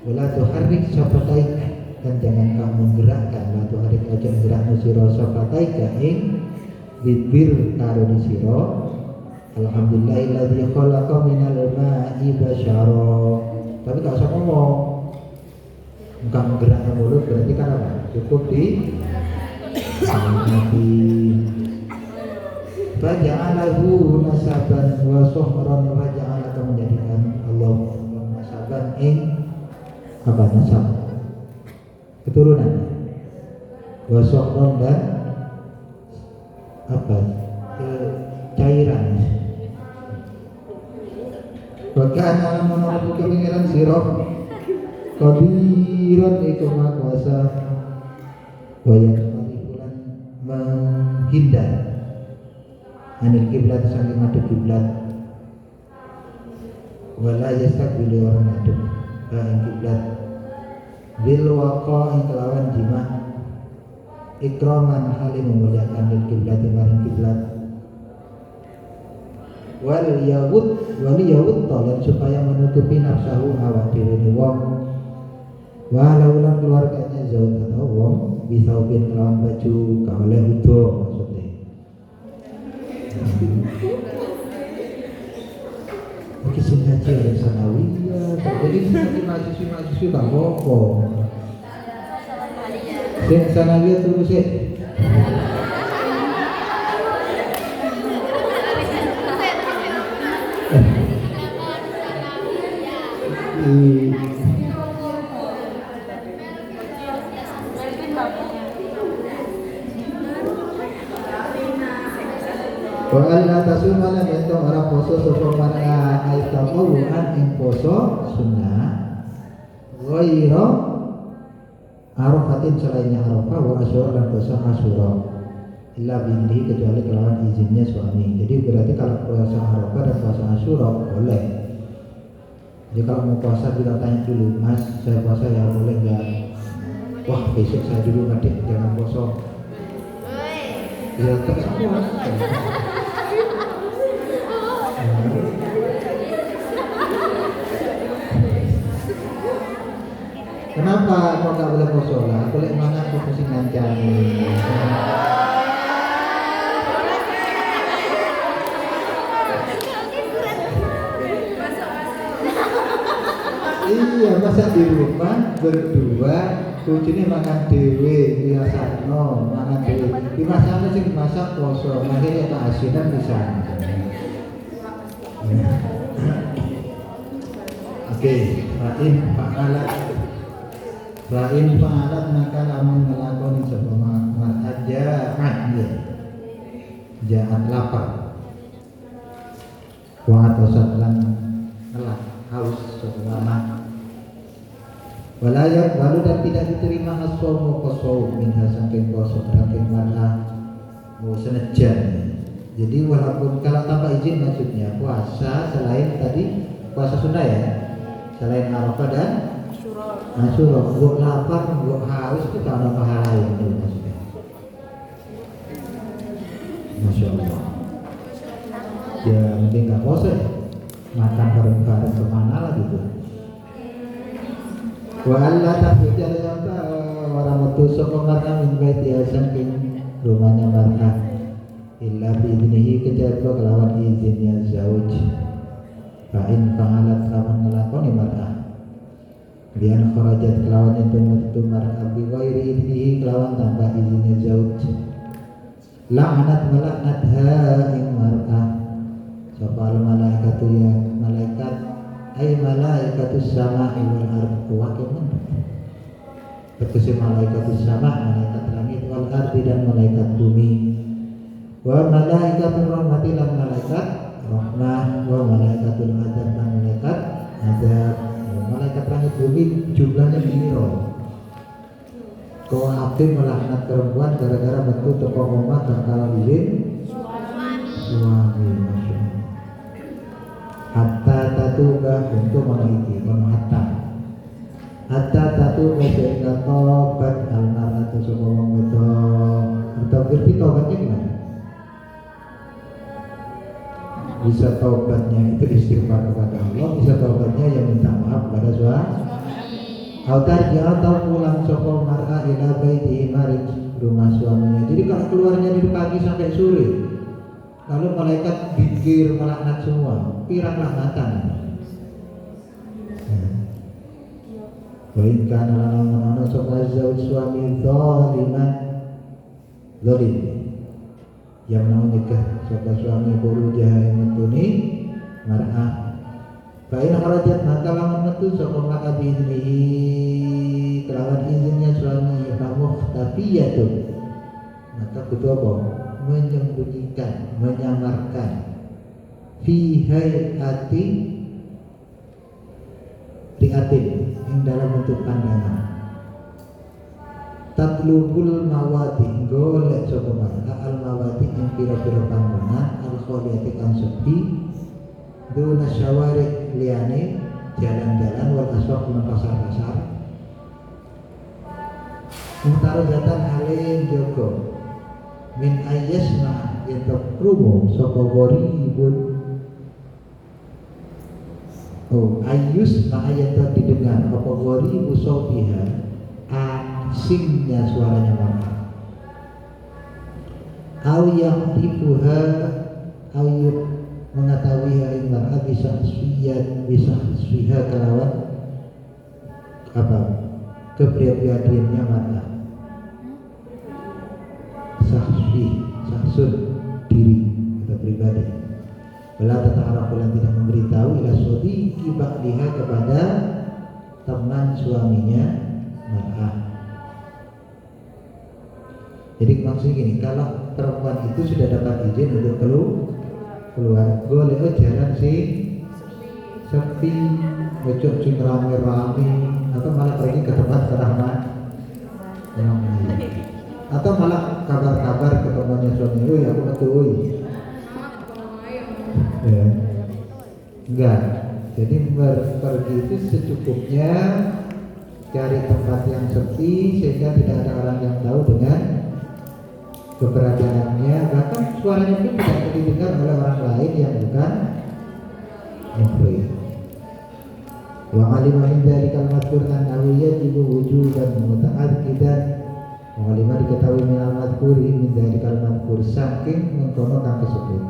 [SPEAKER 1] Wala tuharrik syafataik dan jangan kamu gerakkan la tuharrik aja gerakno sira syafataik ing bibir karuni siro. Alhamdulillahilladzi khalaqa minal ma'i basyara. Tapi tak usah ngomong. Enggak menggerakkan mulut berarti kan apa? Cukup di Nabi. Faja'alahu nasaban wa suhran wa ja'alaka menjadikan Allah nasaban ing apa nasab? Keturunan. Wa suhran dan apa cairan bahkan alam menurut kepengeran sirah qadiran itu maha kuasa wayang bulan menghindar anil kiblat saking madhep kiblat wala yastaqbilu orang madhep ing kiblat bil waqa ing kelawan jima ikraman halim memuliakan lil kiblat maring kiblat wal yawud dan supaya menutupi nafsahu awak dhewe wong walau lan keluarganya zaud atau wong bisaubin kelawan baju kaoleh udo maksudnya iki sing ngaji yang sanawiyah jadi sing mahasiswa gak apa-apa sing sanawiyah terus sih Wa'al atasun malam itu orang poso sopong mana aitawuhan ing poso sunnah ghaira arafatin selainnya arafah wa asyura dan poso asyura illa bihi kecuali kelawan izinnya suami. Jadi berarti kalau puasa arafah dan puasa asyura boleh. Jadi kalau mau puasa kita tanya dulu, Mas saya puasa ya boleh nggak? Wah besok saya dulu ngadik jangan puasa. Ya terserah. Kenapa kok nggak boleh poso lah? Boleh mana aku pusing ngancani? masa di rumah berdua kucine makan dhewe biasano mangan dhewe dimasakne sing dimasak poso akhirnya keasinan bisa. Oke, Fa'in fa'alat maka lamun ngelakoni sapa mar'at ja'at lapar wa atosat lan ngelak haus sapa walayak lalu dan tidak diterima as-sawmu qasau minha saking poso saking mar'ah senajan. Jadi walaupun kalau tanpa izin maksudnya puasa selain tadi puasa sunnah ya, selain Arafah dan Asyura, gua lapar, gua haus itu tak ada pahala yang itu maksudnya. Masya Allah. Ya mungkin nggak puasa ya, makan bareng-bareng kemana lah gitu. Wa alla tahujja laka waramatu sokomarna min baiti saking rumahnya mar'ah illa biidnihi kejaga kelawan izinnya zauj. Fa'in fa'alat lawan ngelakoni mar'ah bian kharajat kelawan itu metu mar'ah bi ghairi idnihi kelawan tanpa izinnya zauj. La'anat melaknatha ing mar'ah sapa malaikatu ya malaikat ay malaikatus sama'i wal ardi wakimun. Tegese malaikatus sama' malaikat langit wal ardi dan malaikat bumi. Wa malaikatur rahmati lan malaikat rahmah wa malaikatul adab dan malaikat adab. Malaikat langit bumi jumlahnya biro. Kau aktif melaknat perempuan gara-gara bentuk toko rumah dan kalau izin suami. Hatta tatuba untuk meneliti hatta tatuba sehingga tobat almaratu semua betul berarti tobatnya gimana? Bisa tobatnya itu istighfar kepada Allah, bisa tobatnya yang minta maaf kepada suami. Atau pulang soko mar'a ila baiti marij rumah suaminya. Jadi kalau keluarnya dari pagi sampai sore, lalu malaikat pikir melaknat semua, pirang laknatan. Baik karena lamun soko zauj suami zaliman zalim yang menikah soko suami buru jahat metuni mar'ah. Fa'in kharajat maka lamun metu sapa maka biiznihi kelawan izinnya suami muhtafiyatun maka kudu apa? Menyembunyikan, menyamarkan fi hayati riatin yang dalam bentuk pandangan tatlubul mawati golek sapa maka al mawati yang pira-pira panggonan al kholiyati kang sepi duna syawarik liyane jalan-jalan wal aswaq lan pasar-pasar mutarajatan alim joko min ayyasma yataqrumu sapa gharibun ayyus ma'ayata didengar apa gharibu sautiha asingnya suaranya maka au yaqtifuha au mengetahui ing mar'a bisa sfiha kelawan apa kepribadiannya mar'a sahsun diri atau pribadi bela tata'araf yang tidak memberitahu ila sodiki ba'liha kepada teman suaminya mar'a. Jadi maksudnya gini, kalau perempuan itu sudah dapat izin untuk keluar boleh jalan sih sepi ojo sing rame-rame atau malah pergi ke tempat keramat atau malah kabar-kabar ke temannya suami aku metu ya enggak. Jadi pergi itu secukupnya cari tempat yang sepi sehingga tidak ada orang yang tahu dengan keberadaannya, bahkan suaranya pun tidak didengar oleh orang lain yang bukan muhrim. Wa alima min dzalikal madhkur annahu yajibu wujudan muta'addidan. Wa alima diketahui min al-madhkuri min dzalikal madhkur saking mengkono kang disebut.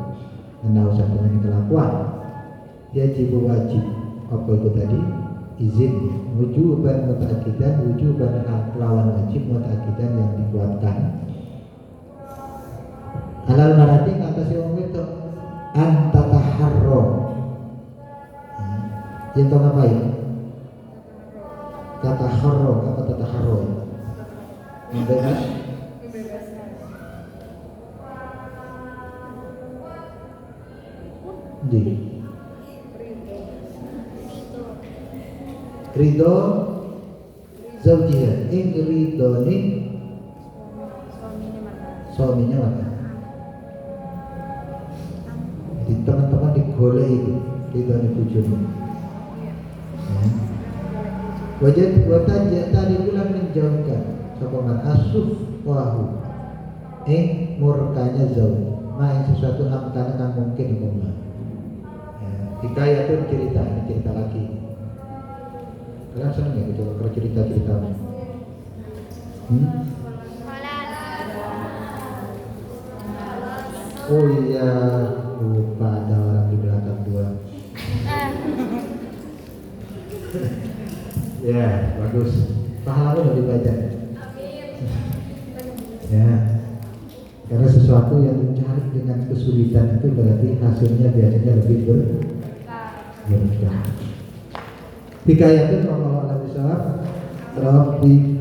[SPEAKER 1] Annahu saking kelakuan yajibu wajib apa itu tadi? izin, wujuban mutaakidan, wujuban kelawan wajib mutaakidan yang dikuatkan. Alal marati ngatasi wong wedok antataharro. Yang tahu ngapain? Tataharro, apa tataharro? Membebas. Di ridho zaujiha ing ridhone suaminya mana? Jadi teman-teman digolek itu ridhone bojone. Wajah buatan tadi bulan menjauhkan sokongan asuh wahu murkanya jauh main sesuatu amkan yang mungkin hukumnya. Hikayat itu cerita, ini cerita lagi. Kalian seneng ya kalau cerita-cerita? Oh iya, lupa ada orang di belakang dua. Ya, bagus. Pahala lebih banyak. Ya, karena sesuatu yang dicari dengan kesulitan itu berarti hasilnya biasanya lebih berkah. Hikayat itu Allah Rabbi